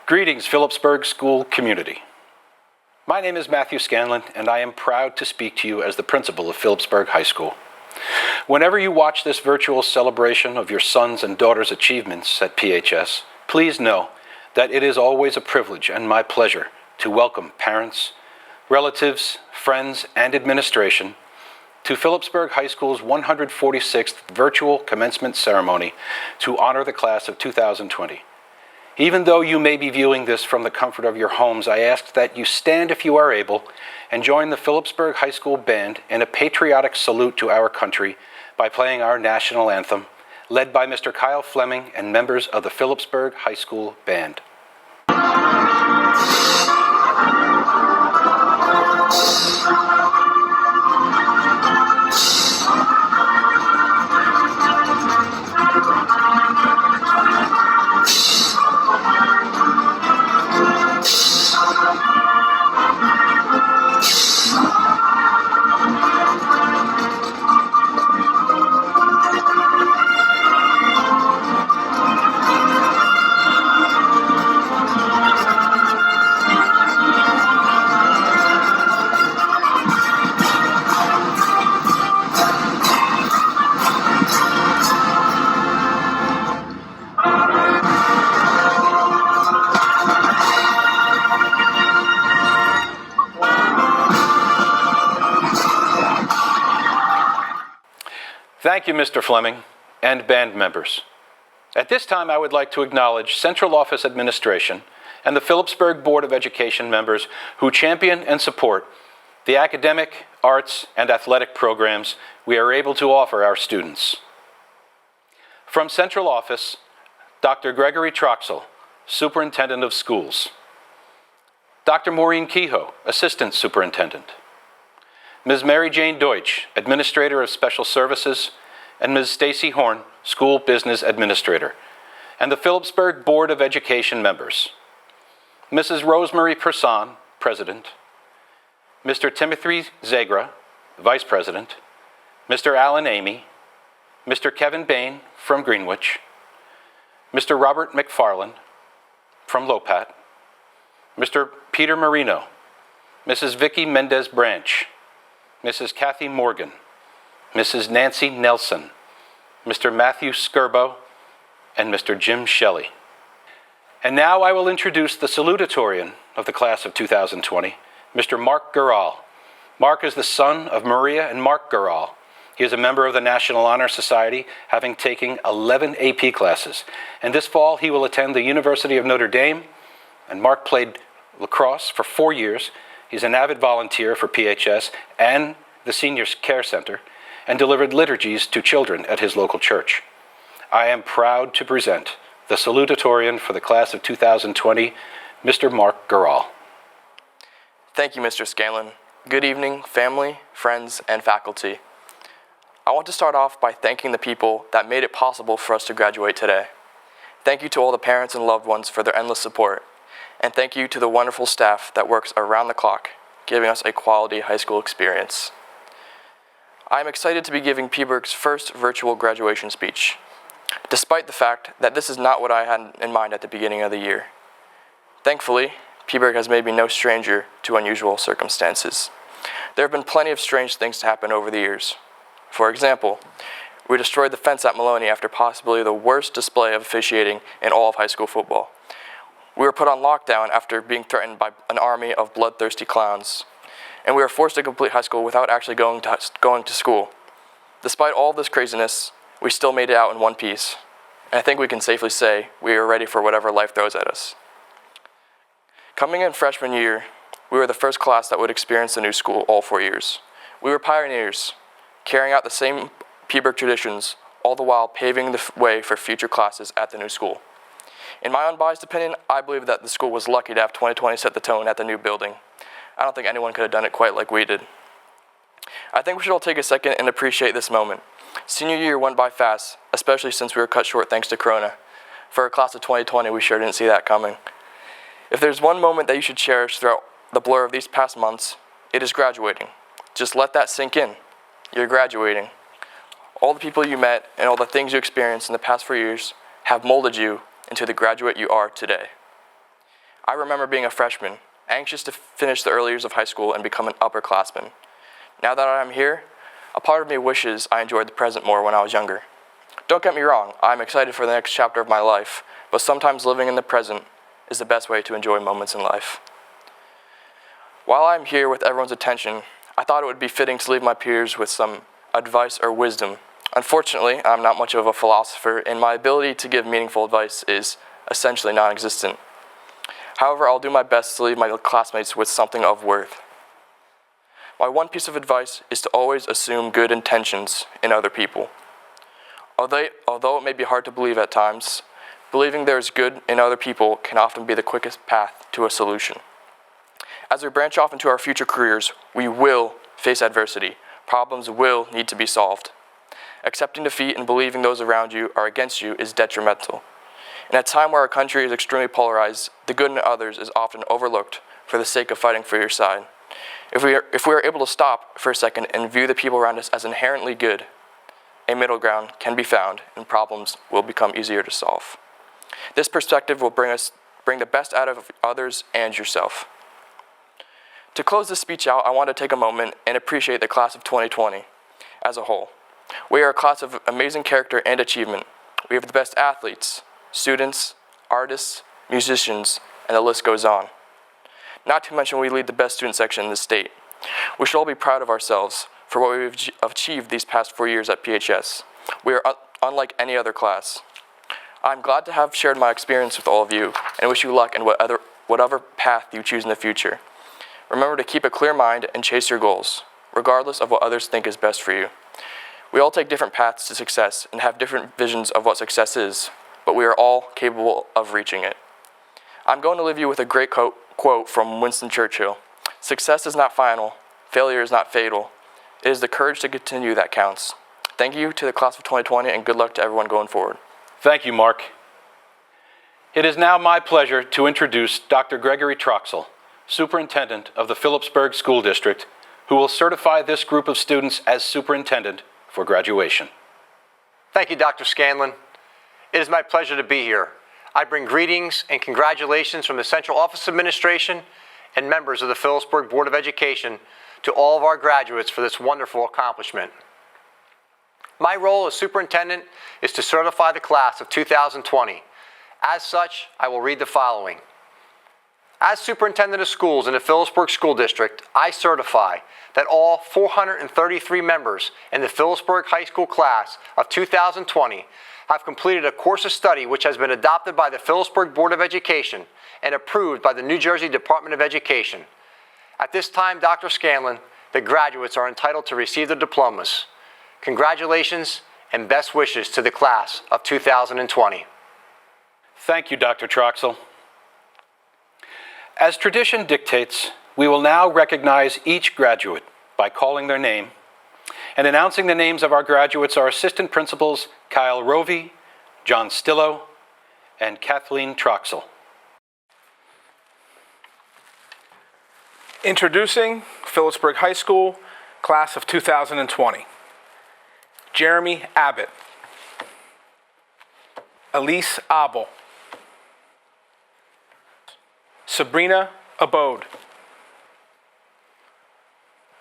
Greetings, Phillipsburg school community. My name is Matthew Scanlon, and I am proud to speak to you as the principal of Phillipsburg High School. Whenever you watch this virtual celebration of your sons' and daughters' achievements at PHS, please know that it is always a privilege and my pleasure to welcome parents, relatives, friends, and administration to Phillipsburg High School's 146th virtual commencement ceremony to honor the class of 2020. Even though you may be viewing this from the comfort of your homes, I ask that you stand if you are able and join the Phillipsburg High School Band in a patriotic salute to our country by playing our national anthem, led by Mr. Kyle Fleming and members of the Phillipsburg High School Band. Thank you, Mr. Fleming, and band members. At this time, I would like to acknowledge Central Office Administration and the Phillipsburg Board of Education members who champion and support the academic, arts, and athletic programs we are able to offer our students. From Central Office, Dr. Gregory Troxel, Superintendent of Schools. Dr. Maureen Kehoe, Assistant Superintendent. Ms. Mary Jane Deutsch, Administrator of Special Services, and Ms. Stacy Horn, School Business Administrator, and the Phillipsburg Board of Education members. Mrs. Rosemary Person, President. Mr. Timothy Zagra, Vice President. Mr. Alan Amy. Mr. Kevin Bain from Greenwich. Mr. Robert McFarland from Lopat. Mr. Peter Marino. Mrs. Vicki Mendez Branch. Mrs. Kathy Morgan, Mrs. Nancy Nelson, Mr. Matthew Skirbo, and Mr. Jim Shelley. And now I will introduce the Salutatorian of the class of 2020, Mr. Mark Gural. Mark is the son of Maria and Mark Gural. He is a member of the National Honor Society, having taken 11 AP classes. And this fall, he will attend the University of Notre Dame. And Mark played lacrosse for 4 years. He's an avid volunteer for PHS and the Seniors Care Center and delivered liturgies to children at his local church. I am proud to present the Salutatorian for the class of 2020, Mr. Mark Gural. Thank you, Mr. Scanlon. Good evening, family, friends, and faculty. I want to start off by thanking the people that made it possible for us to graduate today. Thank you to all the parents and loved ones for their endless support. And thank you to the wonderful staff that works around the clock, giving us a quality high school experience. I am excited to be giving P-Burg's first virtual graduation speech, despite the fact that this is not what I had in mind at the beginning of the year. Thankfully, P-Burg has made me no stranger to unusual circumstances. There have been plenty of strange things to happen over the years. For example, we destroyed the fence at Maloney after possibly the worst display of officiating in all of high school football. We were put on lockdown after being threatened by an army of bloodthirsty clowns. And we were forced to complete high school without actually going to school. Despite all this craziness, we still made it out in one piece. And I think we can safely say we are ready for whatever life throws at us. Coming in freshman year, we were the first class that would experience the new school all 4 years. We were pioneers, carrying out the same P-Burg traditions, all the while paving the way for future classes at the new school. In my unbiased opinion, I believe that the school was lucky to have 2020 set the tone at the new building. I don't think anyone could have done it quite like we did. I think we should all take a second and appreciate this moment. Senior year went by fast, especially since we were cut short thanks to Corona. For a class of 2020, we sure didn't see that coming. If there's one moment that you should cherish throughout the blur of these past months, it is graduating. Just let that sink in. You're graduating. All the people you met and all the things you experienced in the past 4 years have molded you into the graduate you are today. I remember being a freshman, anxious to finish the early years of high school and become an upperclassman. Now that I'm here, a part of me wishes I enjoyed the present more when I was younger. Don't get me wrong, I'm excited for the next chapter of my life, but sometimes living in the present is the best way to enjoy moments in life. While I'm here with everyone's attention, I thought it would be fitting to leave my peers with some advice or wisdom. Unfortunately, I'm not much of a philosopher, and my ability to give meaningful advice is essentially non-existent. However, I'll do my best to leave my classmates with something of worth. My one piece of advice is to always assume good intentions in other people. Although it may be hard to believe at times, believing there is good in other people can often be the quickest path to a solution. As we branch off into our future careers, we will face adversity. Problems will need to be solved. Accepting defeat and believing those around you are against you is detrimental. In a time where our country is extremely polarized, the good in others is often overlooked for the sake of fighting for your side. If we are able to stop for a second and view the people around us as inherently good, a middle ground can be found and problems will become easier to solve. This perspective will bring the best out of others and yourself. To close this speech out, I want to take a moment and appreciate the class of 2020 as a whole. We are a class of amazing character and achievement. We have the best athletes, students, artists, musicians, and the list goes on. Not to mention we lead the best student section in the state. We should all be proud of ourselves for what we've achieved these past 4 years at PHS. We are unlike any other class. I'm glad to have shared my experience with all of you and wish you luck in whatever path you choose in the future. Remember to keep a clear mind and chase your goals, regardless of what others think is best for you. We all take different paths to success and have different visions of what success is, but we are all capable of reaching it. I'm going to leave you with a great quote from Winston Churchill. Success is not final, failure is not fatal. It is the courage to continue that counts. Thank you to the class of 2020 and good luck to everyone going forward. Thank you, Mark. It is now my pleasure to introduce Dr. Gregory Troxel, Superintendent of the Phillipsburg School District, who will certify this group of students as superintendent for graduation. Thank you, Dr. Scanlon. It is my pleasure to be here. I bring greetings and congratulations from the Central Office Administration and members of the Phillipsburg Board of Education to all of our graduates for this wonderful accomplishment. My role as superintendent is to certify the class of 2020. As such, I will read the following. As superintendent of schools in the Phillipsburg School District, I certify that all 433 members in the Phillipsburg High School class of 2020 have completed a course of study which has been adopted by the Phillipsburg Board of Education and approved by the New Jersey Department of Education. At this time, Dr. Scanlon, the graduates are entitled to receive their diplomas. Congratulations and best wishes to the class of 2020. Thank you, Dr. Troxel. As tradition dictates, we will now recognize each graduate by calling their name. And announcing the names of our graduates are Assistant Principals Kyle Rovey, John Stillo, and Kathleen Troxel. Introducing Phillipsburg High School, class of 2020. Jeremy Abbott. Elise Abel. Sabrina Abode.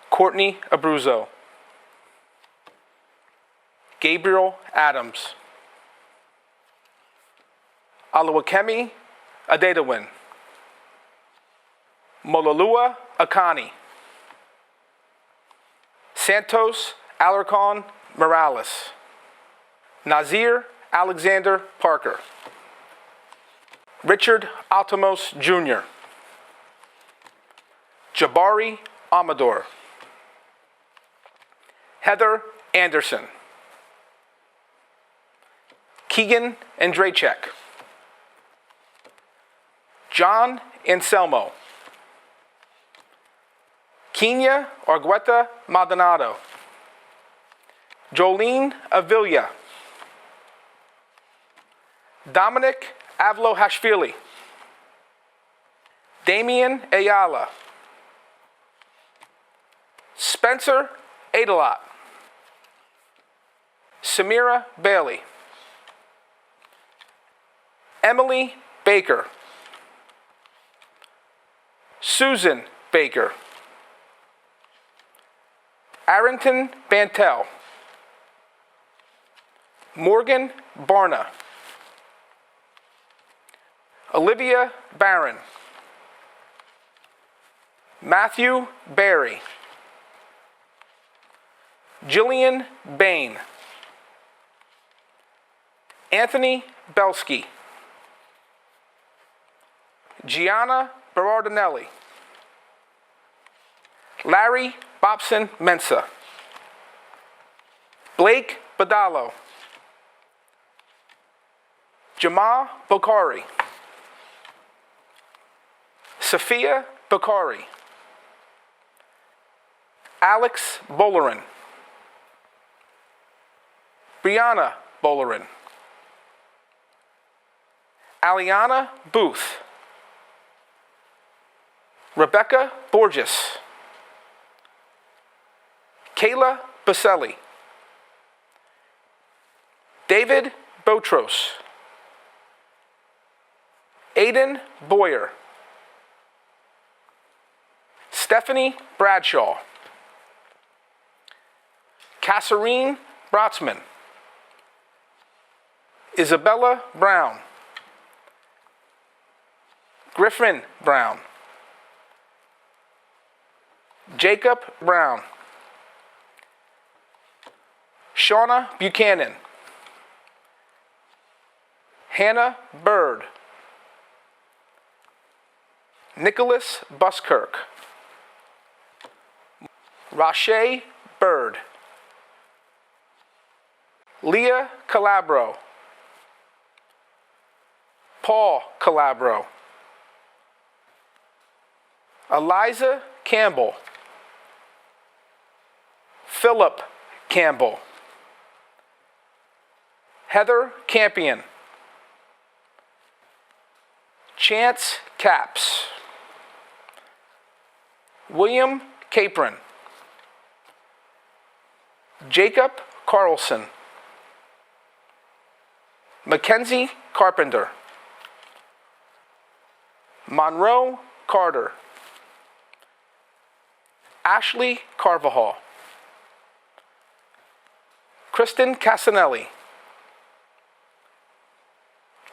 Courtney Abruzzo. Gabriel Adams. Oluwakemi Adedawin. Mololua Akani. Santos Alarcon Morales. Nazir Alexander Parker. Richard Altomos Jr. Jabari Amador. Heather Anderson. Keegan Andrachek. John Anselmo. Kenya Argueta Maldonado. Jolene Avila. Dominic Avlohashvili. Damian Ayala. Spencer Adelot. Samira Bailey. Emily Baker. Susan Baker. Arrington Bantel. Morgan Barna. Olivia Barron. Matthew Barry. Jillian Bain. Anthony Belsky. Gianna Berardinelli. Larry Bobson Mensa. Blake Badalo. Jamal Bokhari. Sophia Bokhari. Alex Bolarin. Brianna Bolarin. Aliana Booth. Rebecca Borges. Kayla Baselli. David Botros. Aiden Boyer. Stephanie Bradshaw. Kasserine Brotzman. Isabella Brown. Griffin Brown. Jacob Brown. Shauna Buchanan. Hannah Bird. Nicholas Buskirk. Rashay Bird. Leah Calabro. Paul Calabro. Eliza Campbell. Philip Campbell. Heather Campion. Chance Capps. William Capron. Jacob Carlson. Mackenzie Carpenter. Monroe Carter. Ashley Carvajal. Kristen Casanelli.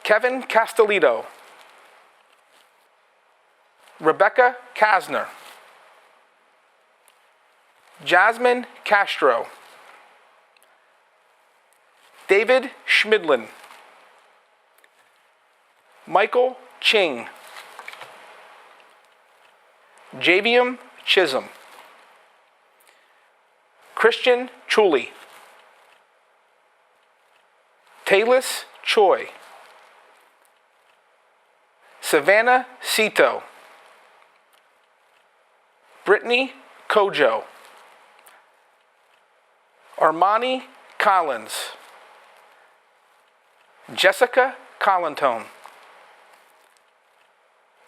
Kevin Castellito. Rebecca Kasner. Jasmine Castro. David Schmidlin. Michael Ching. Javium Chisholm. Christian Chuli. Taylus Choi. Savannah Cito. Brittany Kojo. Armani Collins. Jessica Collintone.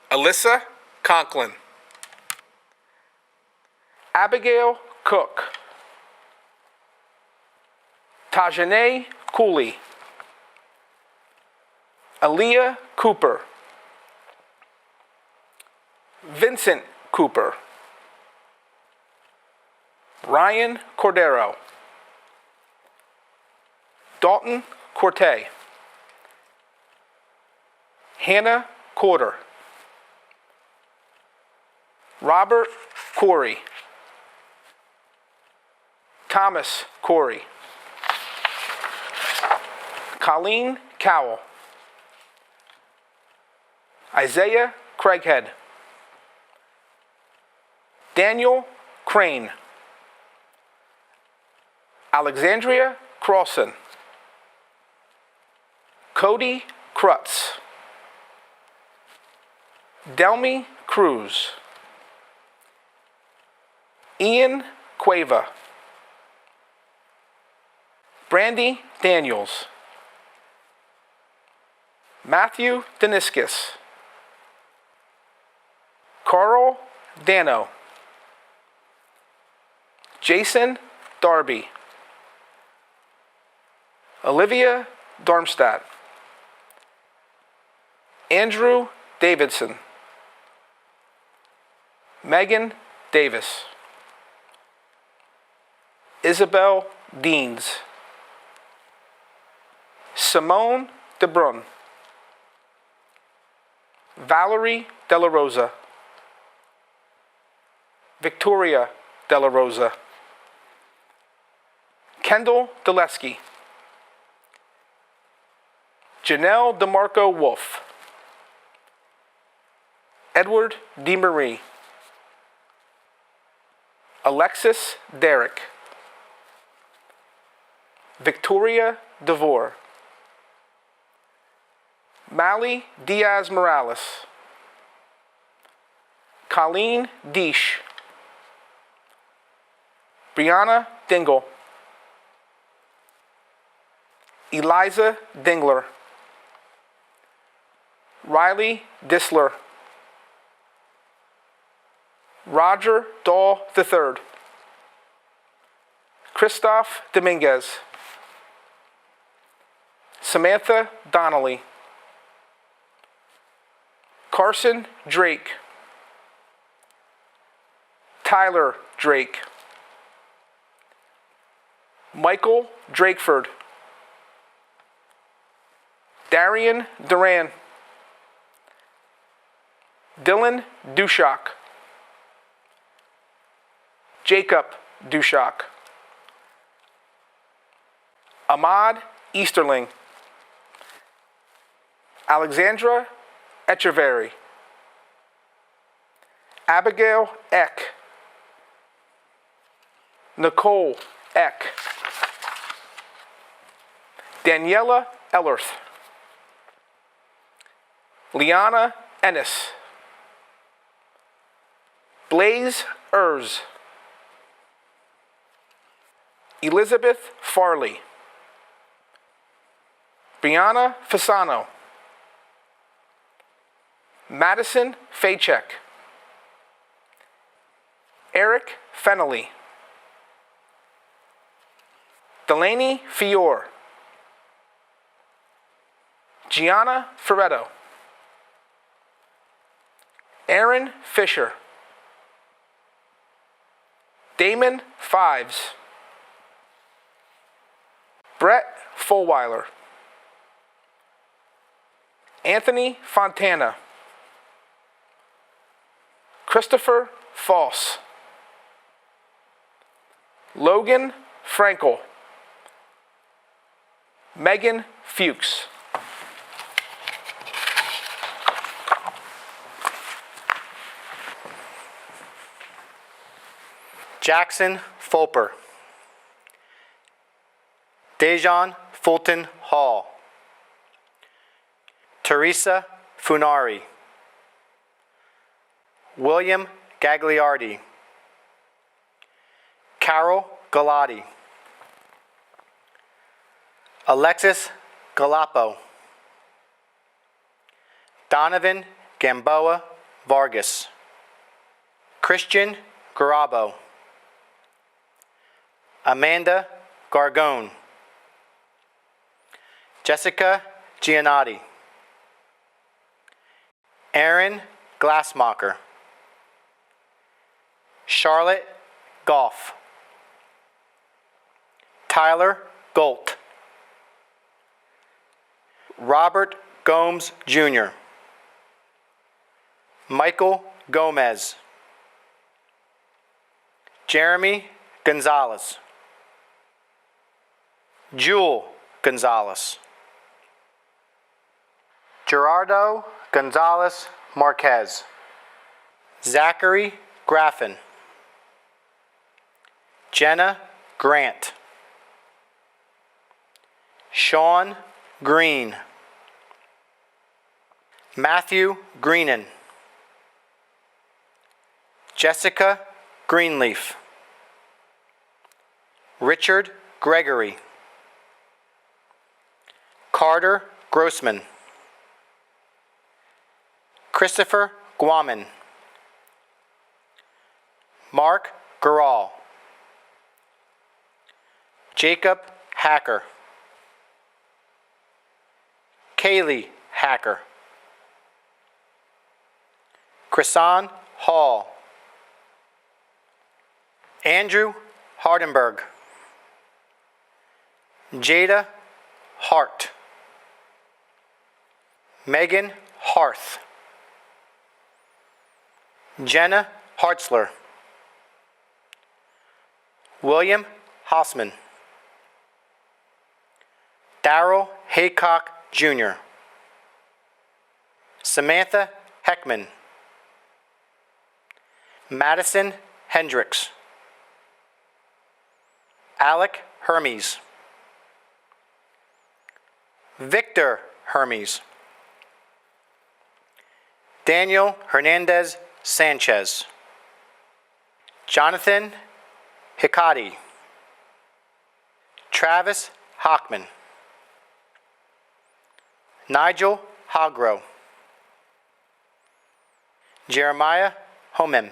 Alyssa Conklin. Abigail Cook. Tajane Cooley. Aaliyah Cooper. Vincent Cooper. Ryan Cordero. Dalton Corte. Hannah Corder. Robert Corey. Thomas Corey. Colleen Cowell. Isaiah Craighead. Daniel Crane. Alexandria Crossan. Cody Krutz. Delmy Cruz. Ian Cueva. Brandy Daniels. Matthew Deniskis. Carl Dano. Jason Darby. Olivia Darmstadt. Andrew Davidson. Megan Davis. Isabel Deans. Simone DeBrun. Valerie Della Rosa. Victoria Della Rosa. Kendall Deleski. Janelle DeMarco Wolf. Edward DeMarie. Alexis Derrick. Victoria DeVore. Mally Diaz Morales. Colleen Deesh. Brianna Dingle. Eliza Dingler. Riley Disler. Roger Dahl III. Christoph Dominguez. Samantha Donnelly. Carson Drake. Tyler Drake. Michael Drakeford. Darian Duran. Dylan Dushak. Jacob Dushak. Ahmad Easterling. Alexandra Echeverry. Abigail Eck. Nicole Eck. Daniela Ellerth. Liana Ennis. Blaze Ers. Elizabeth Farley. Brianna Fasano. Madison Faycheck. Eric Fennelly. Delaney Fior. Gianna Ferretto. Aaron Fisher. Damon Fives. Brett Fulweiler. Anthony Fontana. Christopher Foss. Logan Frankel. Megan Fuchs. Jackson Fulper. Dejan Fulton Hall. Teresa Funari. William Gagliardi. Carol Galati. Alexis Galapo. Donovan Gamboa Vargas. Christian Garabo. Amanda Gargone. Jessica Giannotti. Aaron Glassmacher. Charlotte Goff. Tyler Golt. Robert Gomes Jr. Michael Gomez. Jeremy Gonzalez. Jewel Gonzalez. Gerardo Gonzalez Marquez. Zachary Graffin. Jenna Grant. Sean Green. Matthew Greenan. Jessica Greenleaf. Richard Gregory. Carter Grossman. Christopher Guaman. Mark Garal. Jacob Hacker. Kaylee Hacker. Chrisan Hall. Andrew Hardenberg. Jada Hart. Megan Harth. Jenna Hartzler. William Hossman. Darrell Haycock Jr. Samantha Heckman. Madison Hendricks. Alec Hermes. Victor Hermes. Daniel Hernandez Sanchez. Jonathan Hikati. Travis Hockman. Nigel Hogro. Jeremiah Homem.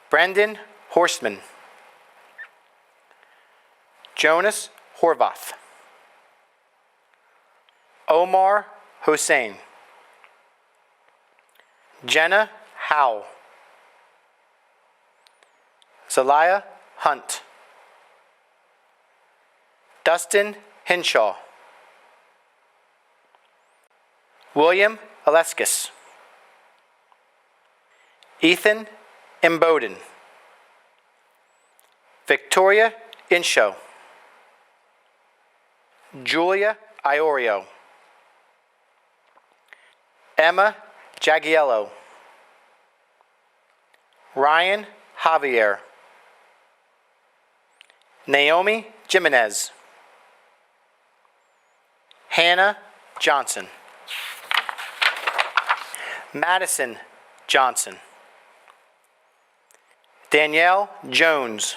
Brendan Horstman. Jonas Horvath. Omar Hossein. Jenna Howe. Zelaya Hunt. Dustin Hinshaw. William Aleskis. Ethan Imboden. Victoria Inshow. Julia Iorio. Emma Jagiello. Ryan Javier. Naomi Jimenez. Hannah Johnson. Madison Johnson. Danielle Jones.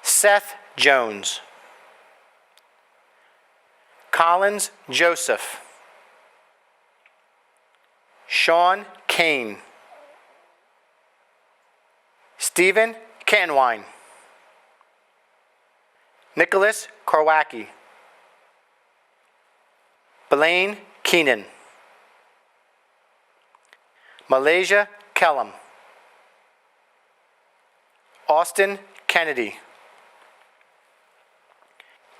Seth Jones. Collins Joseph. Sean Kane. Stephen Canwine. Nicholas Karwacki. Blaine Keenan. Malaysia Kellum. Austin Kennedy.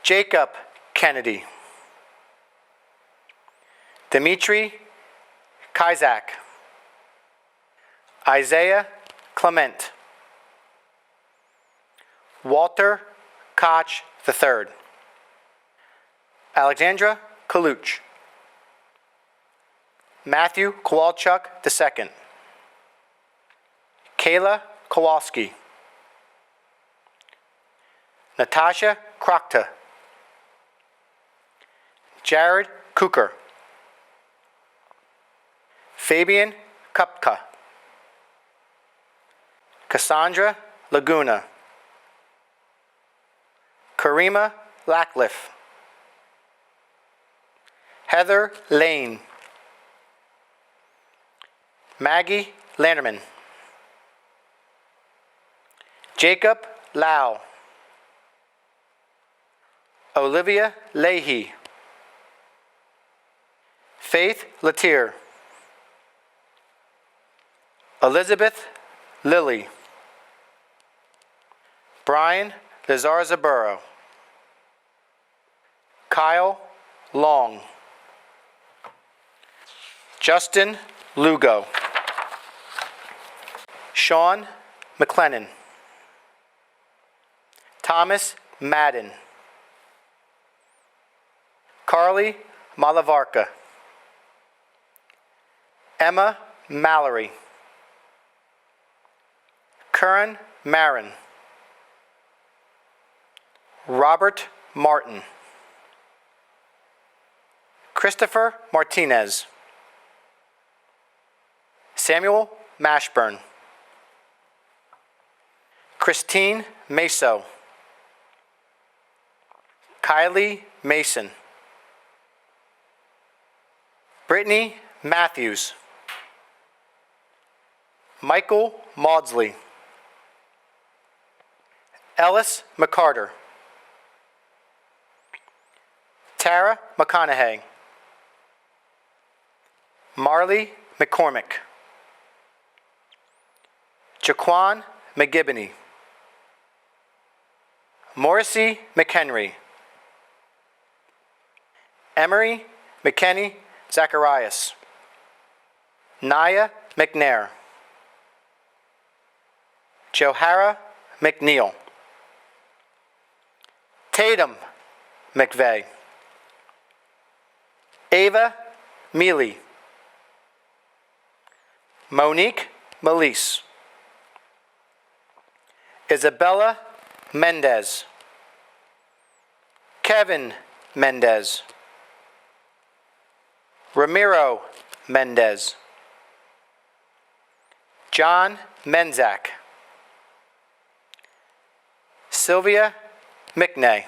Jacob Kennedy. Dimitri Kizak. Isaiah Clement. Walter Koch III. Alexandra Kaluch. Matthew Kowalchuk II. Kayla Kowalski. Natasha Krokta. Jared Kuker. Fabian Kupka. Cassandra Laguna. Karima Lackliff. Heather Lane. Maggie Landerman. Jacob Lau. Olivia Leahy. Faith Latier. Elizabeth Lilly. Brian Lazarzaburo. Kyle Long. Justin Lugo. Sean McLennan. Thomas Madden. Carly Malavarka. Emma Mallory. Curran Marin. Robert Martin. Christopher Martinez. Samuel Mashburn. Christine Maso. Kylie Mason. Brittany Matthews. Michael Maudsley. Ellis McCarter. Tara McConaughey. Marley McCormick. Jaquan McGibney, Morrissey McHenry, Emery McKenney Zacharias, Naya McNair, Johara McNeil, Tatum McVeigh, Ava Mealy, Monique Melise, Isabella Mendez, Kevin Mendez, Ramiro Mendez, John Menzak, Sylvia McNay,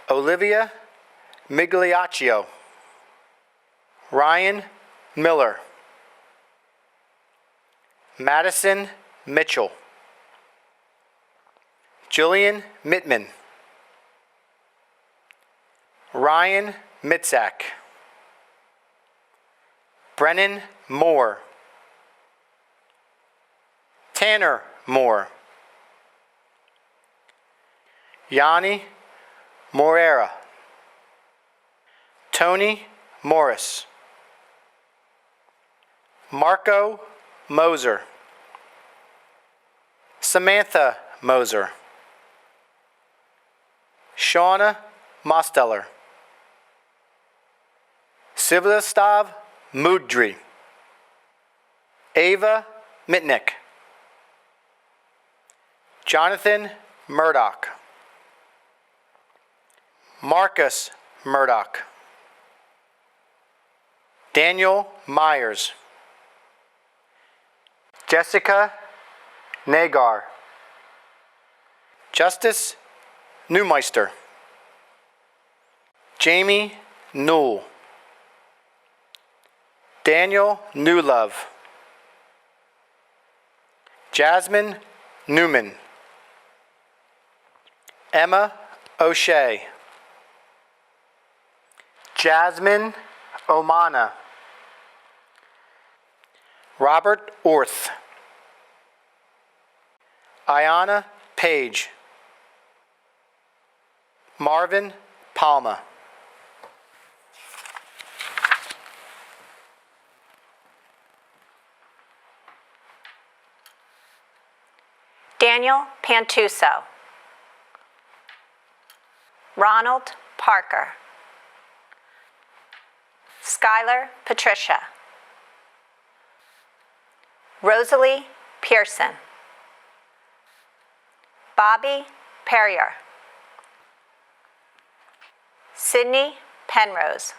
Olivia Migliaccio, Ryan Miller, Madison Mitchell, Julian Mittman, Ryan Mitzak, Brennan Moore, Tanner Moore, Yanni Morera, Tony Morris, Marco Moser, Samantha Moser, Shauna Mosteller, Sivlastav Mudry, Ava Mitnick, Jonathan Murdoch, Marcus Murdoch, Daniel Myers, Jessica Nagar, Justice Neumeister, Jamie Newell, Daniel Newlove, Jasmine Newman, Emma O'Shea, Jasmine Omana, Robert Orth, Ayana Page, Marvin Palma. Daniel Pantuso, Ronald Parker, Skylar Patricia, Rosalie Pearson, Bobby Perrier, Sydney Penrose,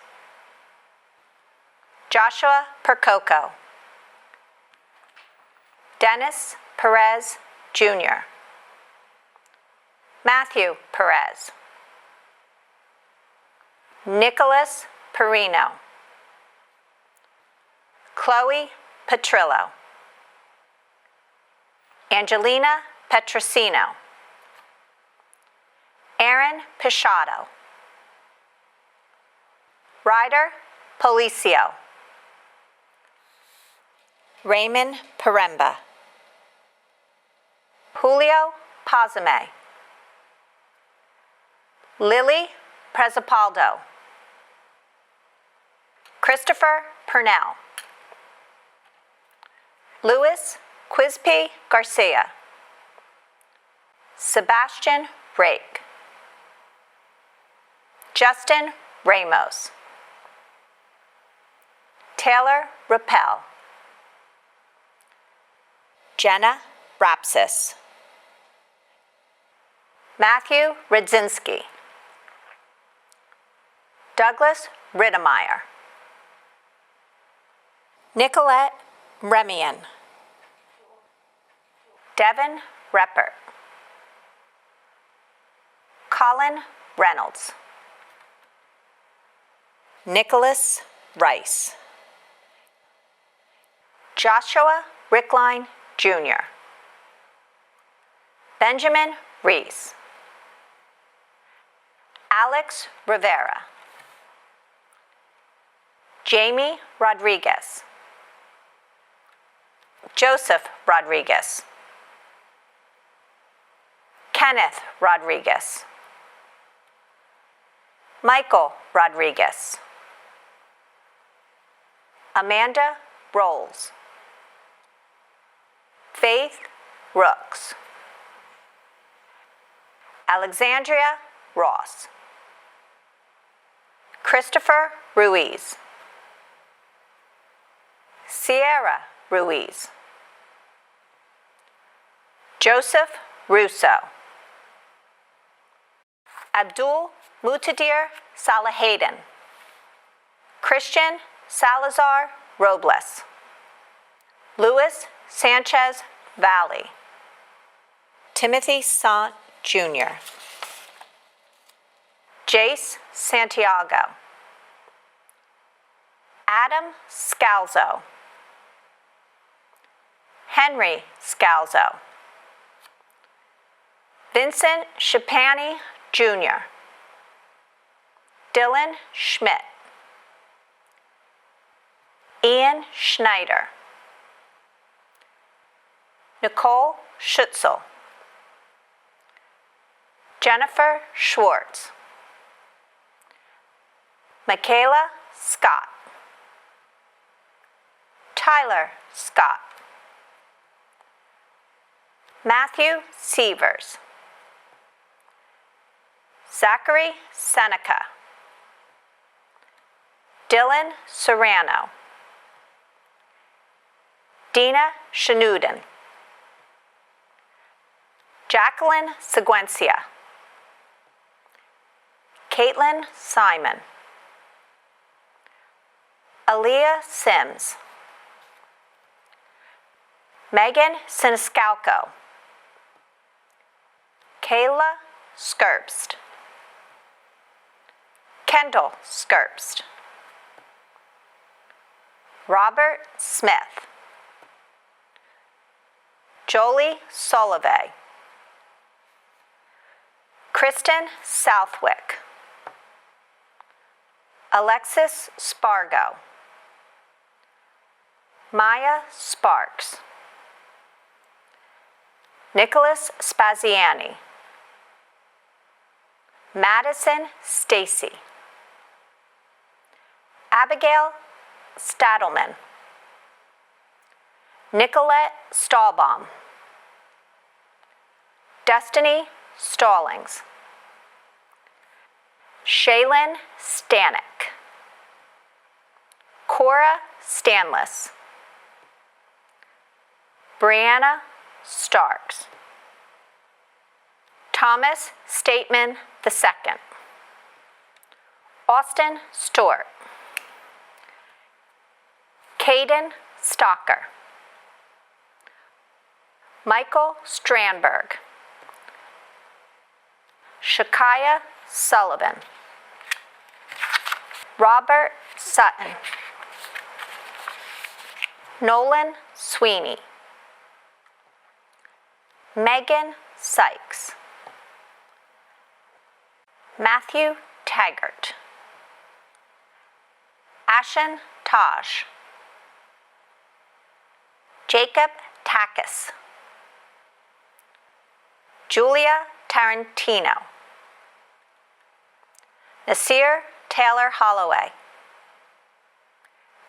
Joshua Percoco, Dennis Perez Jr., Matthew Perez, Nicholas Perino, Chloe Petrillo, Angelina Petrosino, Aaron Pichato, Ryder Policio, Raymond Peremba, Julio Pazame, Lily Presapaldo, Christopher Purnell, Louis Quizpe Garcia, Sebastian Rake, Justin Ramos, Taylor Rappel, Jenna Rapsis, Matthew Radzinski, Douglas Rittemeyer, Nicolette Remian, Devin Reppert, Colin Reynolds, Nicholas Rice, Joshua Rickline Jr., Benjamin Reese, Alex Rivera, Jamie Rodriguez, Joseph Rodriguez. Kenneth Rodriguez. Michael Rodriguez. Amanda Rolls. Faith Rooks. Alexandria Ross. Christopher Ruiz. Sierra Ruiz. Joseph Russo. Abdul Mutadir Salahaden. Christian Salazar Robles. Luis Sanchez Valley. Timothy Sant Jr. Jace Santiago. Adam Scalzo. Henry Scalzo. Vincent Shapani Jr. Dylan Schmidt. Ian Schneider. Nicole Schutzel. Jennifer Schwartz. Michaela Scott. Tyler Scott. Matthew Sievers. Zachary Seneca. Dylan Serrano. Dina Shanudin. Jacqueline Seguencia. Caitlin Simon. Aaliyah Sims. Megan Siniscalco. Kayla Skirpst. Kendall Skirpst. Robert Smith. Jolie Solove. Kristen Southwick. Alexis Spargo. Maya Sparks. Nicholas Spaziani. Madison Stacy. Abigail Stadelman. Nicolette Stahlbaum. Destiny Stallings. Shaylin Stanek. Cora Stanless. Brianna Starks. Thomas Stateman II. Austin Stewart. Caden Stocker. Michael Strandberg. Shakaya Sullivan. Robert Sutton. Nolan Sweeney. Megan Sykes. Matthew Taggart. Ashen Taj. Jacob Takis. Julia Tarantino. Nasir Taylor Holloway.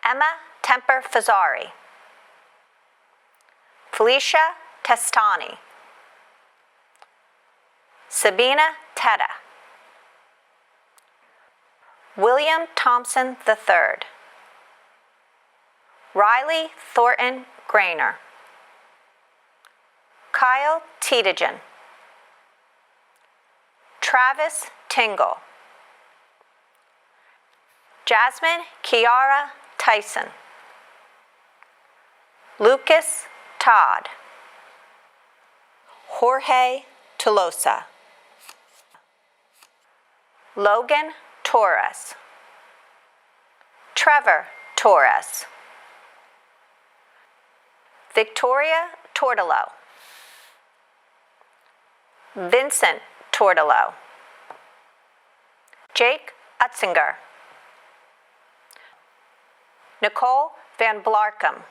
Emma Temper Fazzari. Felicia Testani. Sabina Tetta. William Thompson III. Riley Thornton Grainer. Kyle Tiedejan. Travis Tingle. Jasmine Kiara Tyson. Lucas Todd. Jorge Tolosa. Logan Torres. Trevor Torres. Victoria Tortolo. Vincent Tortolo. Jake Utzinger. Nicole Van Blarkum.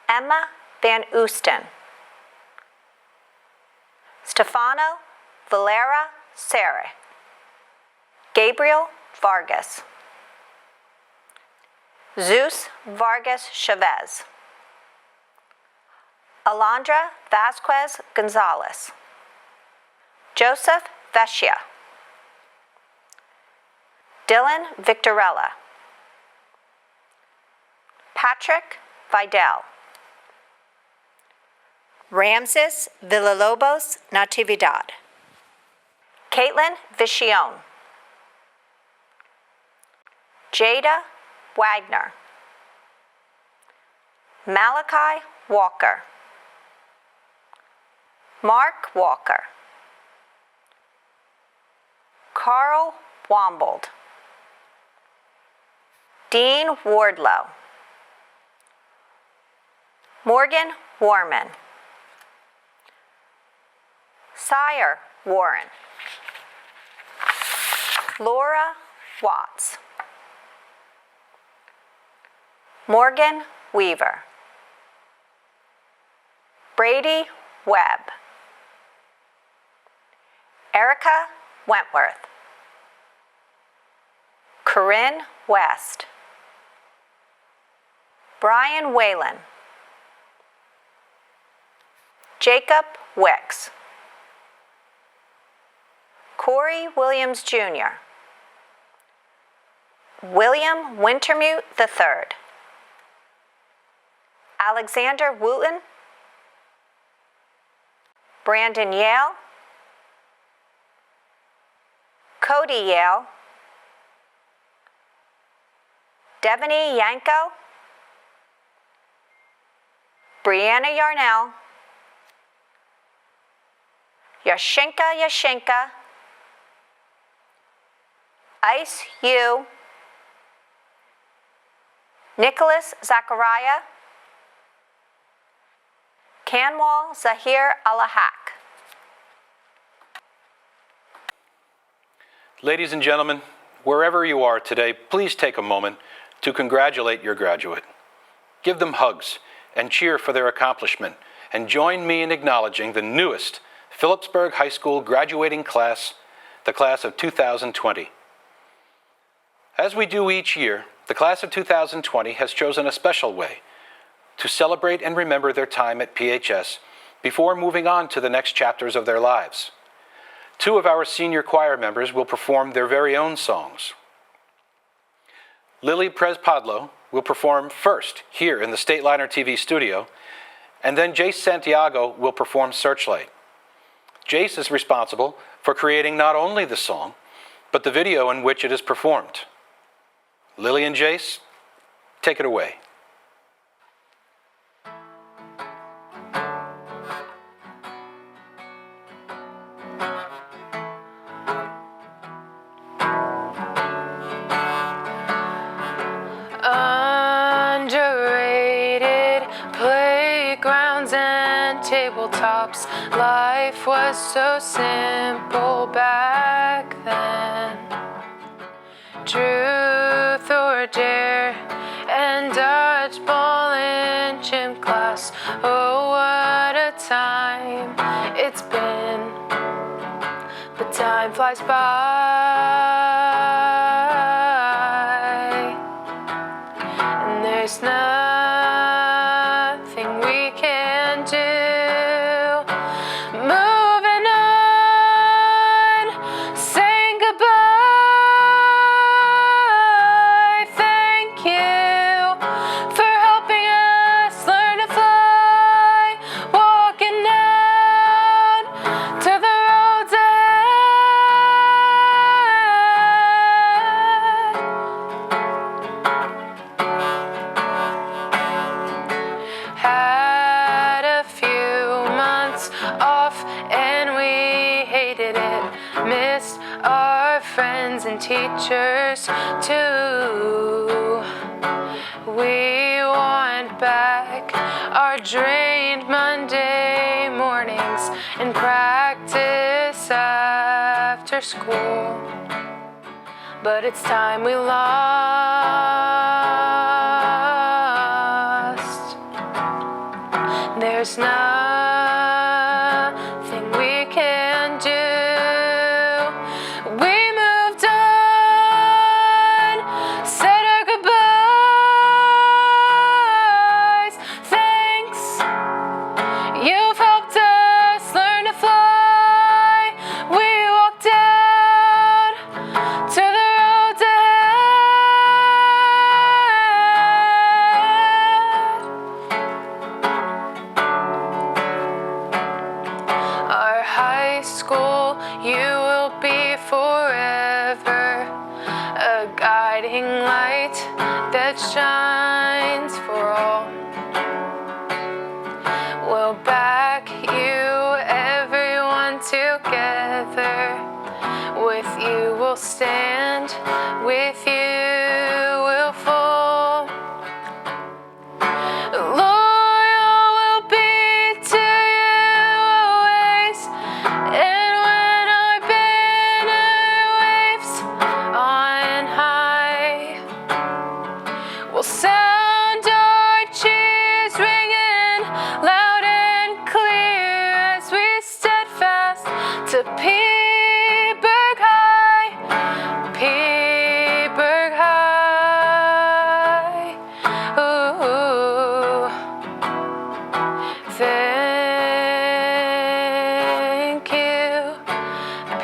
Emma Van Oosten. Stefano Valera Serre. Gabriel Vargas. Zeus Vargas Chavez. Alondra Vasquez Gonzalez. Joseph Vecchia. Dylan Victorella. Patrick Vidal. Ramses Villalobos Natividad. Caitlin Vicione. Jada Wagner. Malachi Walker. Mark Walker. Carl Wombold. Dean Wardlow. Morgan Warman. Sire Warren. Laura Watts. Morgan Weaver. Brady Webb. Erica Wentworth. Corinne West. Brian Whalen. Jacob Wicks. Corey Williams Jr. William Wintermute III. Alexander Wooten. Brandon Yale. Cody Yale. Devaney Yanko. Brianna Yarnell. Yashinka. Ice Yu. Nicholas Zachariah. Canwal Zahir Alahak. Ladies and gentlemen, wherever you are today, please take a moment to congratulate your graduate. Give them hugs and cheer for their accomplishment, and join me in acknowledging the newest Phillipsburg High School graduating class, the class of 2020. As we do each year, the class of 2020 has chosen a special way to celebrate and remember their time at PHS before moving on to the next chapters of their lives. 2 of our senior choir members will perform their very own songs. Lily Prespadlo will perform first here in the Stateliner TV studio, and then Jace Santiago will perform Searchlight. Jace is responsible for creating not only the song, but the video in which it is performed. Lily and Jace, take it away. Underrated playgrounds and tabletops. Life was so simple back then. Truth or dare and dodgeball in gym class. Oh, what a time it's been. But time flies by, and there's nothing we can do. Moving on, saying goodbye. Thank you for helping us learn to fly. Walking out to the roads ahead. Had a few months off and we hated it. Missed our friends and teachers too. We want back our drained Monday mornings and practice after school. But it's time we lost. There's nothing we can do. We moved on, said our goodbyes. Thanks, you've helped us learn to fly. We walked out to the road ahead. Our high school, you will be forever a guiding light that shines for all. We'll back you, everyone together. With you we'll stand, with you we'll fall. Loyal we'll be to you always. And when our banner waves on high, we'll sound our cheers ringing loud and clear as we steadfast to Phillipsburg High, Phillipsburg High. Ooh, thank you,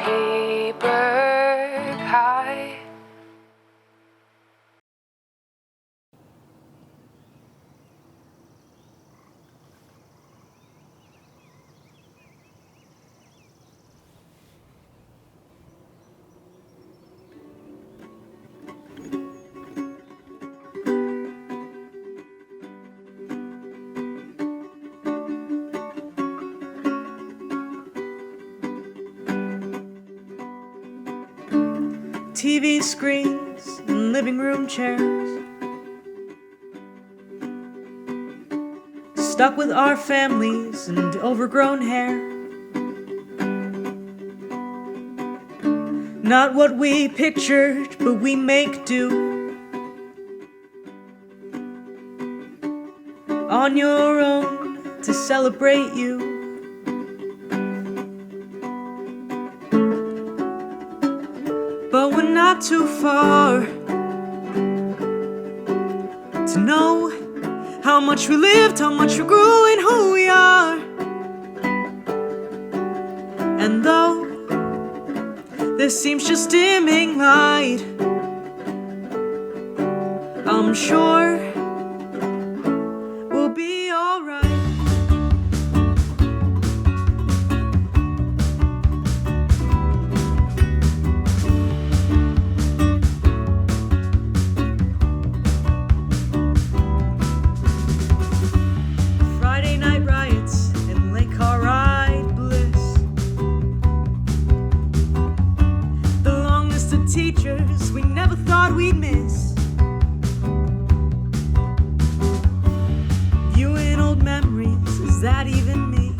Phillipsburg High. TV screens and living room chairs, stuck with our families and overgrown hair. Not what we pictured, but we make do. On your own to celebrate you. But we're not too far to know how much we lived, how much we grew, and who we are. And though this seems just dimming light, I'm sure we'll be alright. Friday night riots in Lake Carride bliss. The long list of teachers we never thought we'd miss. Viewing old memories, is that even me?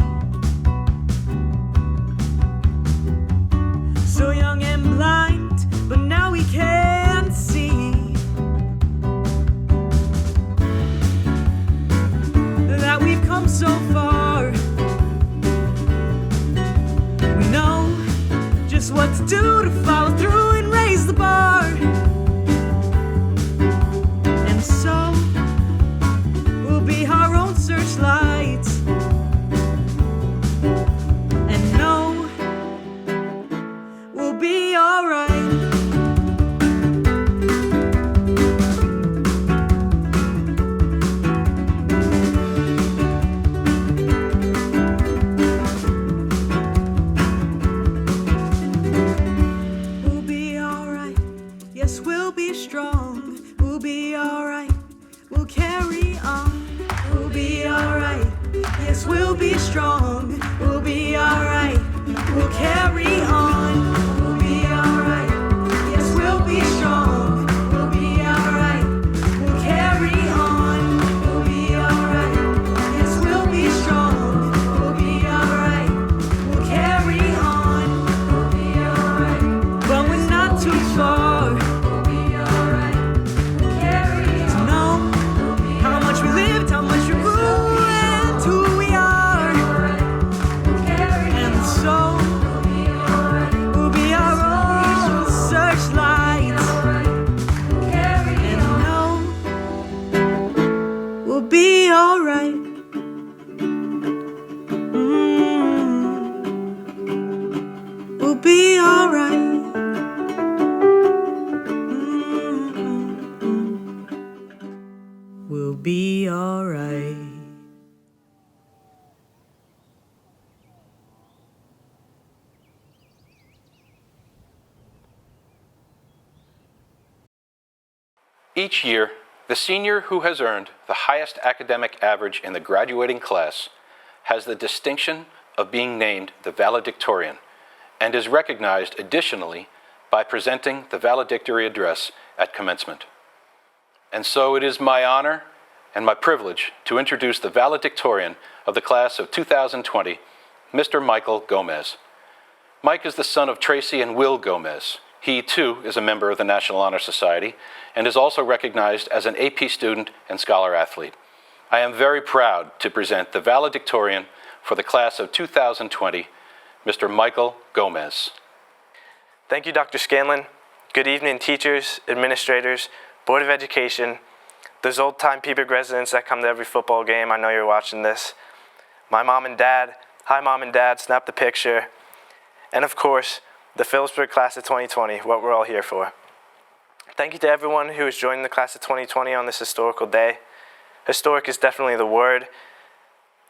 So young and blind, but now we can see that we've come so far. We know just what to do to follow through and raise the bar. And so we'll be our own searchlights and know we'll be alright. We'll be alright, yes, we'll be strong. We'll be alright, we'll carry on. We'll be alright, yes, we'll be strong. We'll be alright, we'll carry on. We'll be alright, yes, we'll be strong. We'll be alright, we'll carry on. We'll be alright, yes, we'll be strong. We'll be alright, we'll carry on. We'll be alright, but we're not too far. We'll be alright, we'll carry on. To know how much we lived, how much we grew, and who we Each year, the senior who has earned the highest academic average in the graduating class has the distinction of being named the Valedictorian and is recognized additionally by presenting the valedictory address at commencement. And so it is my honor and my privilege to introduce the Valedictorian of the class of 2020, Mr. Michael Gomez. Mike is the son of Tracy and Will Gomez. He, too, is a member of the National Honor Society and is also recognized as an AP student and scholar athlete. I am very proud to present the Valedictorian for the class of 2020, Mr. Michael Gomez. Thank you, Dr. Scanlon. Good evening, teachers, administrators, Board of Education, those old-time Peaburg residents that come to every football game. I know you're watching this. My mom and dad, hi Mom and Dad, snap the picture. And of course, the Phillipsburg class of 2020, what we're all here for. Thank you to everyone who is joining the class of 2020 on this historical day. Historic is definitely the word.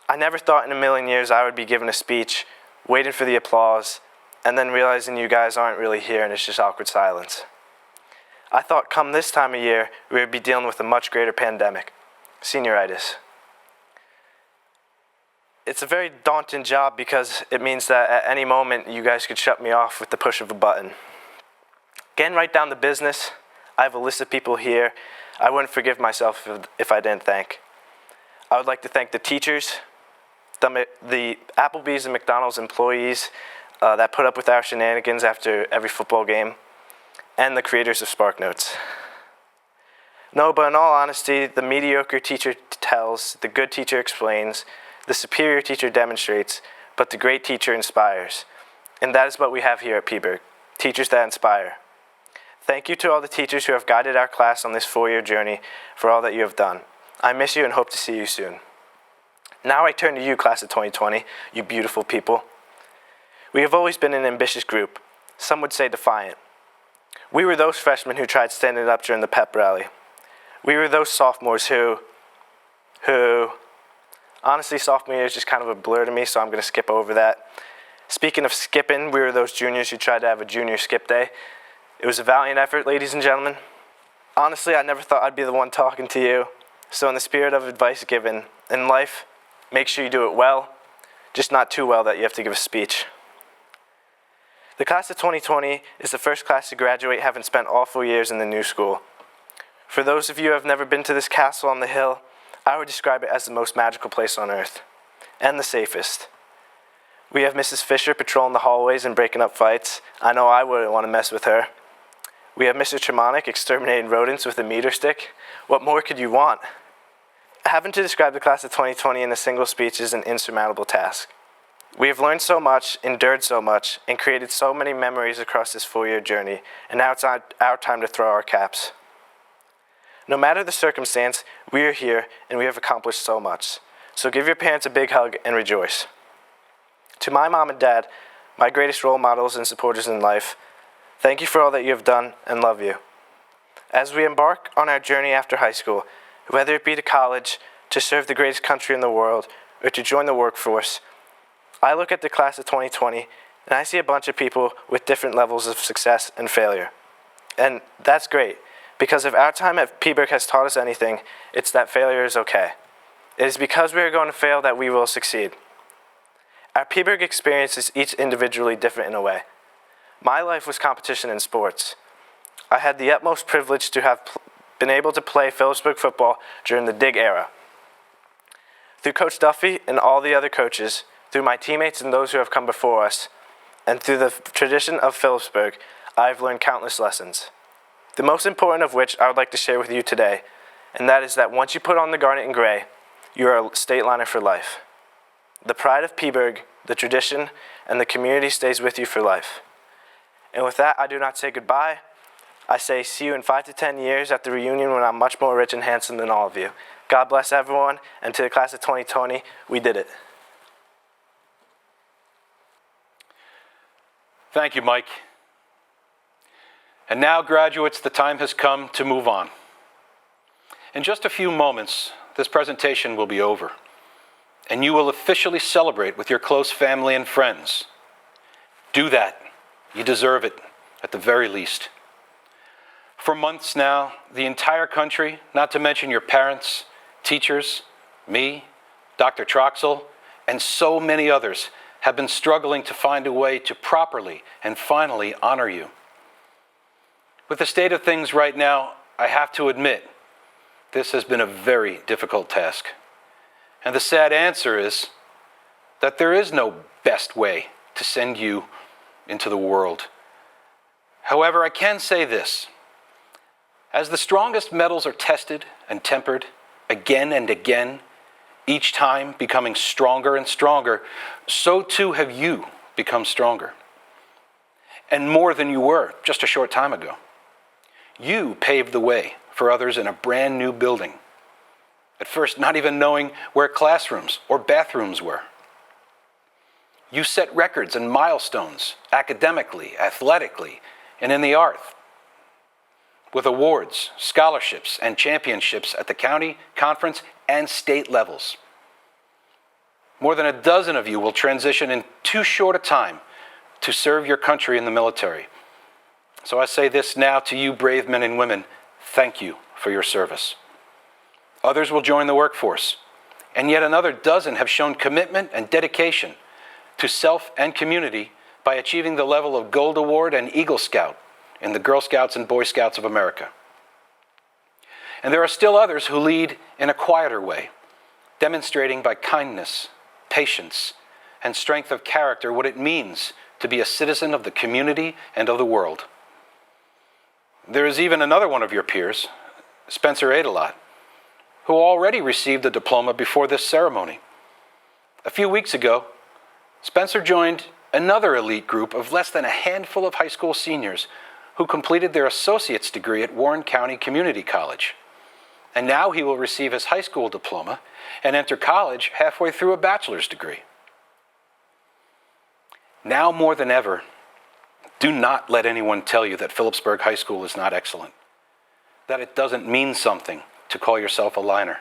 I never thought in a million years I would be giving a speech, waiting for the applause, and then realizing you guys aren't really here and it's just awkward silence. I thought come this time of year, we would be dealing with a much greater pandemic, senioritis. It's a very daunting job because it means that at any moment you guys could shut me off with the push of a button. Getting right down to business, I have a list of people here I wouldn't forgive myself if I didn't thank. I would like to thank the teachers, the Applebee's and McDonald's employees that put up with our shenanigans after every football game, and the creators of SparkNotes. No, but in all honesty, the mediocre teacher tells, the good teacher explains, the superior teacher demonstrates, but the great teacher inspires. And that is what we have here at Peaburg, teachers that inspire. Thank you to all the teachers who have guided our class on this 4-year journey for all that you have done. I miss you and hope to see you soon. Now I turn to you, class of 2020, you beautiful people. We have always been an ambitious group, some would say defiant. We were those freshmen who tried standing up during the pep rally. We were those sophomores who honestly, sophomore year is just kind of a blur to me, so I'm going to skip over that. Speaking of skipping, we were those juniors who tried to have a junior skip day. It was a valiant effort, ladies and gentlemen. Honestly, I never thought I'd be the one talking to you. So in the spirit of advice given, in life, make sure you do it well, just not too well that you have to give a speech. The class of 2020 is the first class to graduate having spent all 4 years in the new school. For those of you who have never been to this castle on the hill, I would describe it as the most magical place on earth, and the safest. We have Mrs. Fisher patrolling the hallways and breaking up fights. I know I wouldn't want to mess with her. We have Mr. Tremonic exterminating rodents with a meter stick. What more could you want? Having to describe the class of 2020 in a single speech is an insurmountable task. We have learned so much, endured so much, and created so many memories across this 4-year journey, and now it's our time to throw our caps. No matter the circumstance, we are here and we have accomplished so much. So give your parents a big hug and rejoice. To my mom and dad, my greatest role models and supporters in life, thank you for all that you have done and love you. As we embark on our journey after high school, whether it be to college, to serve the greatest country in the world, or to join the workforce, I look at the class of 2020 and I see a bunch of people with different levels of success and failure. And that's great, because if our time at Peaburg has taught us anything, it's that failure is okay. It is because we are going to fail that we will succeed. Our Peaburg experience is each individually different in a way. My life was competition in sports. I had the utmost privilege to have been able to play Phillipsburg football during the Dig era. Through Coach Duffy and all the other coaches, through my teammates and those who have come before us, and through the tradition of Phillipsburg, I have learned countless lessons. The most important of which I would like to share with you today, and that is that once you put on the garnet and gray, you are a Stateliner for life. The pride of Peaburg, the tradition, and the community stays with you for life. And with that, I do not say goodbye. I say see you in 5 to 10 years at the reunion when I'm much more rich and handsome than all of you. God bless everyone, and to the class of 2020, we did it. Thank you, Mike. And now, graduates, the time has come to move on. In just a few moments, this presentation will be over, and you will officially celebrate with your close family and friends. Do that. You deserve it, at the very least. For months now, the entire country, not to mention your parents, teachers, me, Dr. Troxel, and so many others, have been struggling to find a way to properly and finally honor you. With the state of things right now, I have to admit, this has been a very difficult task. And the sad answer is that there is no best way to send you into the world. However, I can say this. As the strongest metals are tested and tempered again and again, each time becoming stronger and stronger, so too have you become stronger. And more than you were just a short time ago. You paved the way for others in a brand new building. At first, not even knowing where classrooms or bathrooms were. You set records and milestones academically, athletically, and in the art. With awards, scholarships, and championships at the county, conference, and state levels. More than a dozen of you will transition in too short a time to serve your country in the military. So I say this now to you brave men and women, thank you for your service. Others will join the workforce, and yet another dozen have shown commitment and dedication to self and community by achieving the level of Gold Award and Eagle Scout in the Girl Scouts and Boy Scouts of America. And there are still others who lead in a quieter way, demonstrating by kindness, patience, and strength of character what it means to be a citizen of the community and of the world. There is even another one of your peers, Spencer Adelot, who already received a diploma before this ceremony. A few weeks ago, Spencer joined another elite group of less than a handful of high school seniors who completed their associate's degree at Warren County Community College. And now he will receive his high school diploma and enter college halfway through a bachelor's degree. Now more than ever, do not let anyone tell you that Phillipsburg High School is not excellent, that it doesn't mean something to call yourself a liner,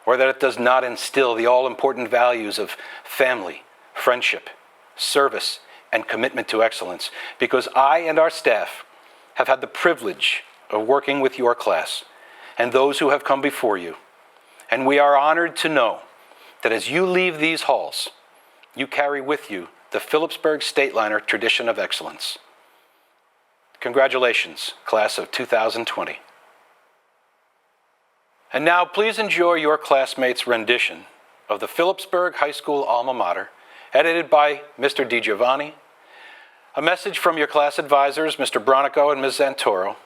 or that it does not instill the all-important values of family, friendship, service, and commitment to excellence, because I and our staff have had the privilege of working with your class and those who have come before you, and we are honored to know that as you leave these halls, you carry with you the Phillipsburg Stateliner tradition of excellence. Congratulations, class of 2020. And now please enjoy your classmates' rendition of the Phillipsburg High School alma mater, edited by Mr. DiGiovanni, a message from your class advisors, Mr. Bronico and Ms. Zantoro,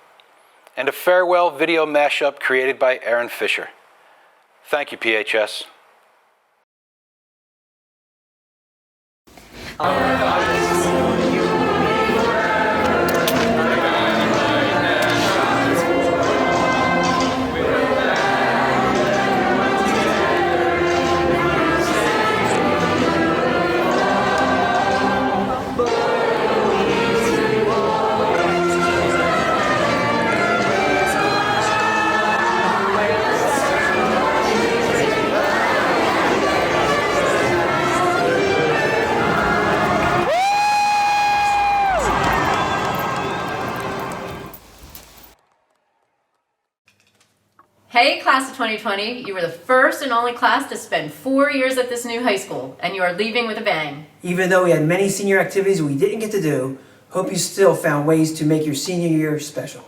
and a farewell video mashup created by Aaron Fisher. Thank you, PHS. Hey, class of 2020, you were the first and only class to spend 4 years at this new high school, and you are leaving with a bang. Even though we had many senior activities we didn't get to do, hope you still found ways to make your senior year special.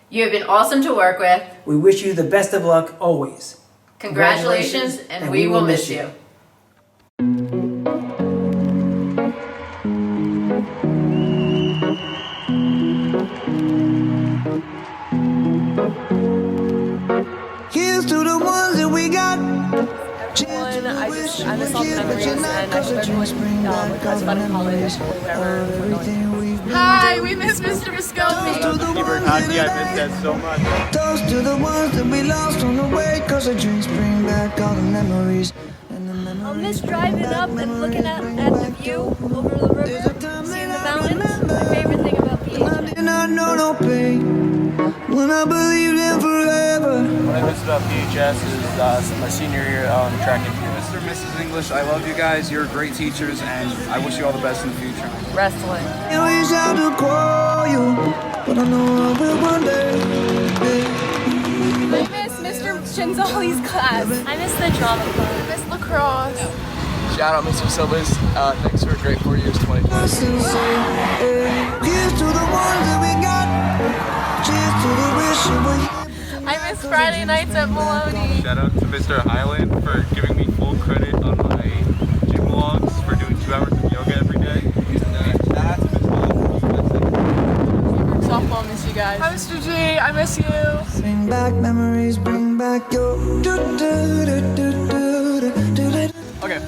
You have been awesome to work with. We wish you the best of luck always. Congratulations, and we will miss you. Here's to the ones that we got. I'm a sophomore memories and I hope everyone has fun in college or whatever. Hi, we miss Mr. Viscomi. I miss that so much. Toast to the ones that we lost on the way, cause the drinks bring back all the memories. I'll miss driving up and looking at the view over the river, seeing the mountains. My favorite thing about PHS. I did not know no pain when I believed in forever. What I miss about PHS is my senior year on track and field. Mr. and Mrs. English, I love you guys. You're great teachers, and I wish you all the best in the future. Wrestling. I wish I could call you. but I know I will one day. I miss Mr. Chinzali's class. I miss the drama club. I miss lacrosse. Shout out Mr. Silvers. Thanks for a great 4 years, 2020. Here's to the ones that we got. Cheers to the wish you were. I miss Friday nights at Maloney. Shout out to Mr. Highland for giving me full credit on my gym logs for doing 2 hours of yoga every day. Softball, miss you guys. Hi, Mr. G. I miss you. Bring back memories, bring back your. Okay,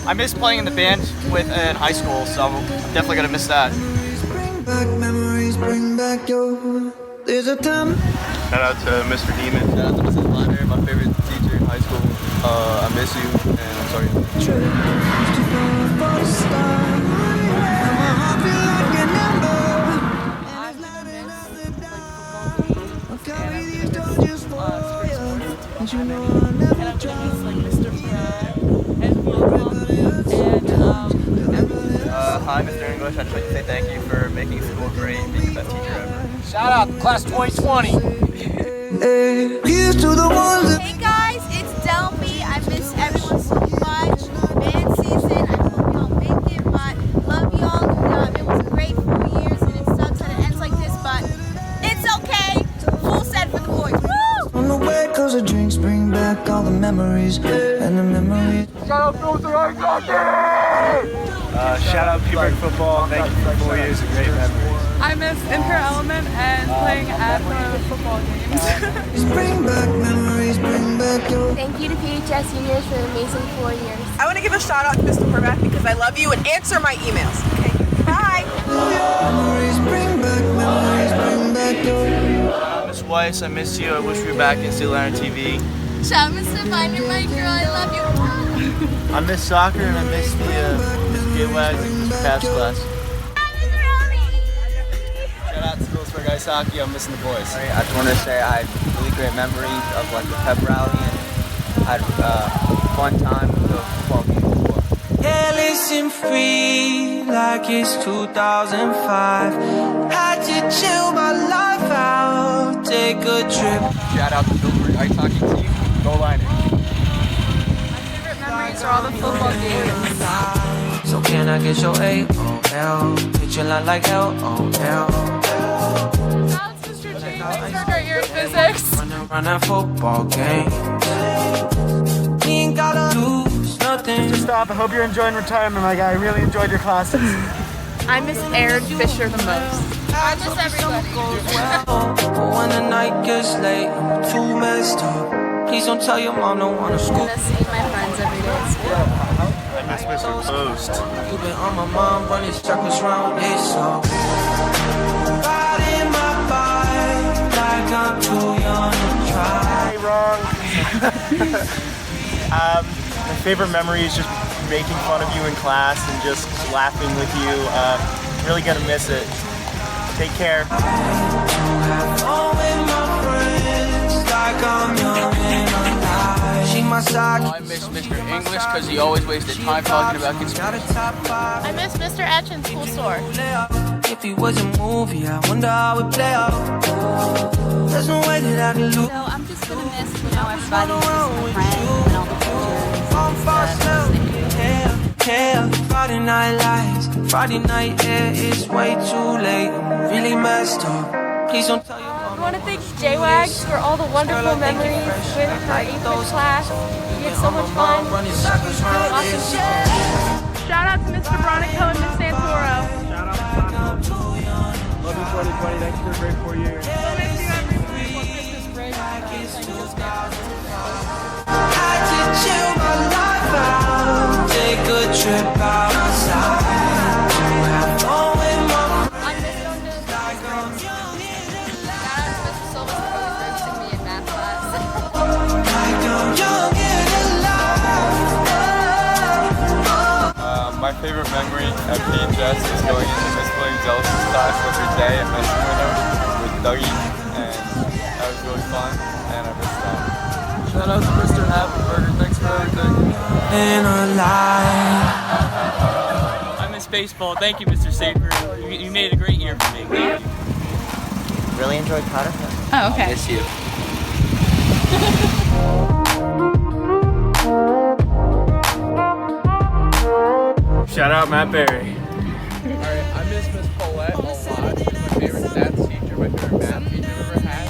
I miss playing in the band in high school, so I'm definitely gonna miss that. Bring back memories, bring back your. There's a time. Shout out to Mr. Demon. Shout out to Mrs. Liner, my favorite teacher in high school. I miss you, and I'm sorry. Hi, Mr. English. I'd just like to say thank you for making school great and being the best teacher ever. Shout out class 2020. Here's to the ones. Hey guys, it's Delby. I miss everyone so much. Band season. I hope y'all make it, but love y'all. It was a great 4 years, and it sucks that it ends like this, but it's okay. Full set for the boys. Woo! On the way, cause the drinks bring back all the memories and the memories. Shout out Phillipsburg. Shout out Phillipsburg football. Thank you for 4 years of great memories. I miss inter-element and playing at the football games. Bring back memories, bring back your. Thank you to PHS Juniors for an amazing 4 years. I want to give a shout out to Mr. Horvath because I love you and answer my emails. Okay, bye. Memories, bring back your. Miss Weiss, I miss you. I wish we were back in Stateliner TV. Shout out Mr. Vine, you're my girl. I love you. I miss soccer and I miss the Miss J-Wags and Mr. Pab's class. Shout out to Phillipsburg Ice Hockey. I'm missing the boys. I just want to say I had really great memories of like the pep rally and had a fun time with the football game as well. Yeah, listen free like it's 2005. Had to chill my life out, take a trip. Shout out to Phillipsburg Ice Hockey team. Go Liners. Memories are all the football games. So can I get your A-O-L? Picture line like L-O-L. That's Mr. G. Thanks for a great year in physics. Run that football game. Ain't gotta lose nothing. Mr. Stop, I hope you're enjoying retirement, my guy. I really enjoyed your classes. I miss Aaron Fisher the most. I miss everybody. When the night gets late, I'm too messed up. Please don't tell your mom, don't wanna school. I see my friends every day at school. I miss Mr. Post. You've been on my mind, running circles round it, so. Riding my bike like I'm too young to try. Wrong. My favorite memory is just making fun of you in class and just laughing with you. Really gonna miss it. Take care. I miss Mr. English because he always wasted time talking about conspiracy. I miss Mr. Etchin's school store. If he was a movie, I wonder how it play out. There's no way that I can lose. So I'm just gonna miss, everybody, just my friends and all the teachers. Friday night lights, Friday night air is way too late. I'm really messed up. Please don't tell your mom. I want to thank J-Wags for all the wonderful memories with her English class. We had so much fun. Really awesome teachers. Shout out to Mr. Bronico and Miss Santoro. Shout out to Love you 2020. Thanks for a great 4 years. We'll miss you every Christmas break. Had to chill my life out, take a trip outside. Have fun with my I miss going to Shout out to Mr. Silva for always focusing me in math class. My favorite memory at PHS is going into Miss Williams Ellis's class every day at Miss Winter with Dougie, and that was really fun, and I miss that. Shout out to Mr. Happenberger. Thanks for everything. I miss baseball. Thank you, Mr. Safer. You made a great year for me. Thank you. really enjoyed Potiphar. Oh, okay. I miss you. Shout out Matt Berry. Alright, I miss Miss Paulette a lot. She's my favorite stats teacher, my favorite math teacher I've ever had.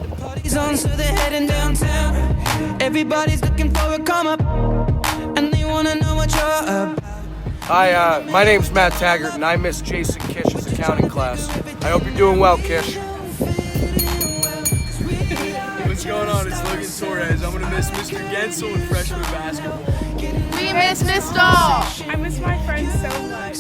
And Party's on, so they're heading downtown. Everybody's looking for a come up, and they wanna know what you're up. Hi, my name's Matt Taggart, and I miss Jason Kish's accounting class. I hope you're doing well, Kish. What's going on? It's Logan Torres. I'm gonna miss Mr. Gensel in freshman basketball. We miss Miss Doll. I miss my friends so much.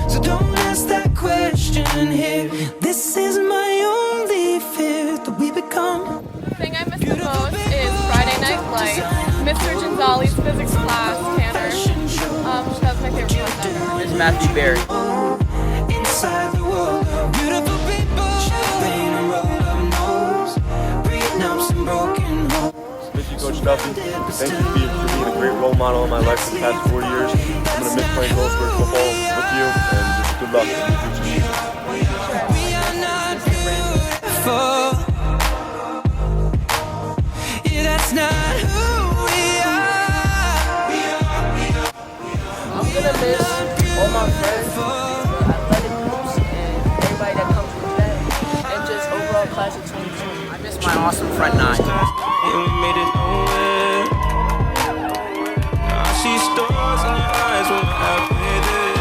So don't ask that question here. This is my only fear that we become. The thing I miss the most is Friday Night Lights. Mr. Ginzali's physics class, Tanner. That was my favorite class ever. Miss Matthew Berry. Inside the world, beautiful people, champagne and rolled up nose, breathing up some broken homes. Miss you, Coach Duffy. Thank you for being a great role model in my life for the past 4 years. I'm going to miss playing Phillipsburg football with you, and just good luck in the future. We are not beautiful. Yeah, that's not who we are. I'm gonna miss all my friends, athletic groups, and everybody that comes with that, and just overall class of 2020. I miss my awesome front nine. And we made it nowhere. I see stars in your eyes when I play this.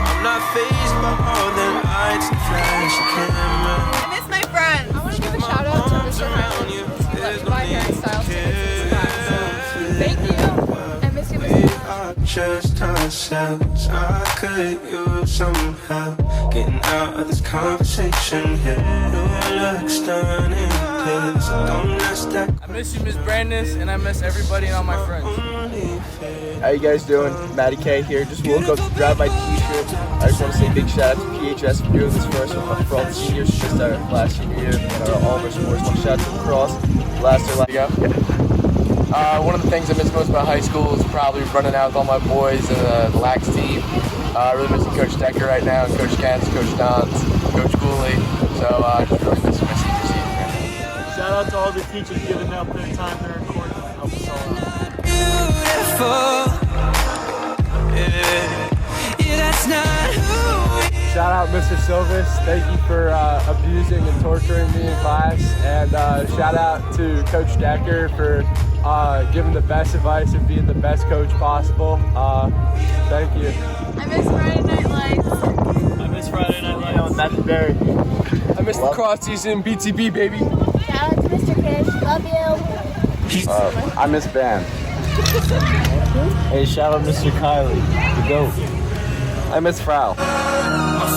I'm not fazed by all the lights and flash camera. I miss my friends. I want to give a shout out to Mr. Highland. He let me buy hairstyles tickets in his class. So thank you. I miss you, Mr. Just ourselves, I could use some help getting out of this conversation here. Your looks stunning, please don't let that. I miss you, Miss Brandis, and I miss everybody and all my friends. How you guys doing? Matty K here. Just woke up to grab my t-shirt. I just want to say a big shout out to PHS for doing this for us, for all the seniors who missed our last senior year and all of our sports. One shout out to lacrosse. Last year. One of the things I miss most about high school is probably running out with all my boys and the lax team. I really miss Coach Decker right now, and Coach Kent's, Coach Don's, Coach Cooley. So I just really miss my senior season. Shout out to all the teachers giving up their time during court to help us all out. Beautiful. Yeah, that's not who we are. Shout out Mr. Silvis. Thank you for abusing and torturing me in class. And shout out to Coach Decker for giving the best advice and being the best coach possible. Thank you. I miss Friday Night Lights. I miss Friday Night Lights. With Matthew Berry. I miss the cross season, BTB, baby. Shout out to Mr. Kish. Love you. I miss band. Hey, shout out Mr. Kylie, the GOAT. I miss Frau. My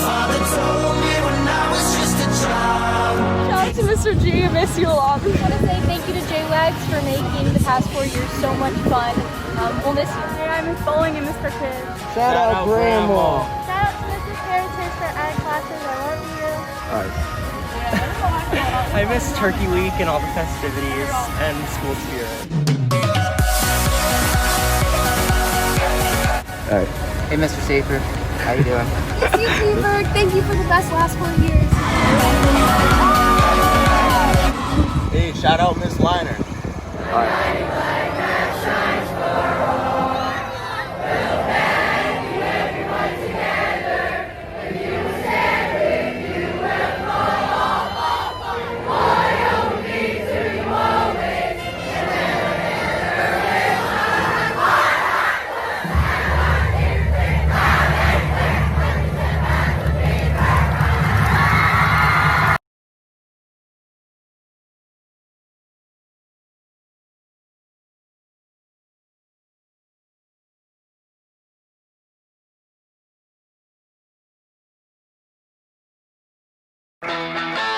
father told me when I was just a child. Shout out to Mr. G. I miss you a lot. I want to say thank you to J-Wags for making the past 4 years so much fun. We'll miss you. I miss bowling and Mr. Kish. Shout out Grandma. Shout out to Mrs. Heritage for art classes. I love you. I miss Turkey Week and all the festivities and school spirit. Alright. Hey, Mr. Safer. How you doing? Miss you, Phillipsburg. Thank you for the best last 4 years. Hey, shout out Miss Liner. Thank you.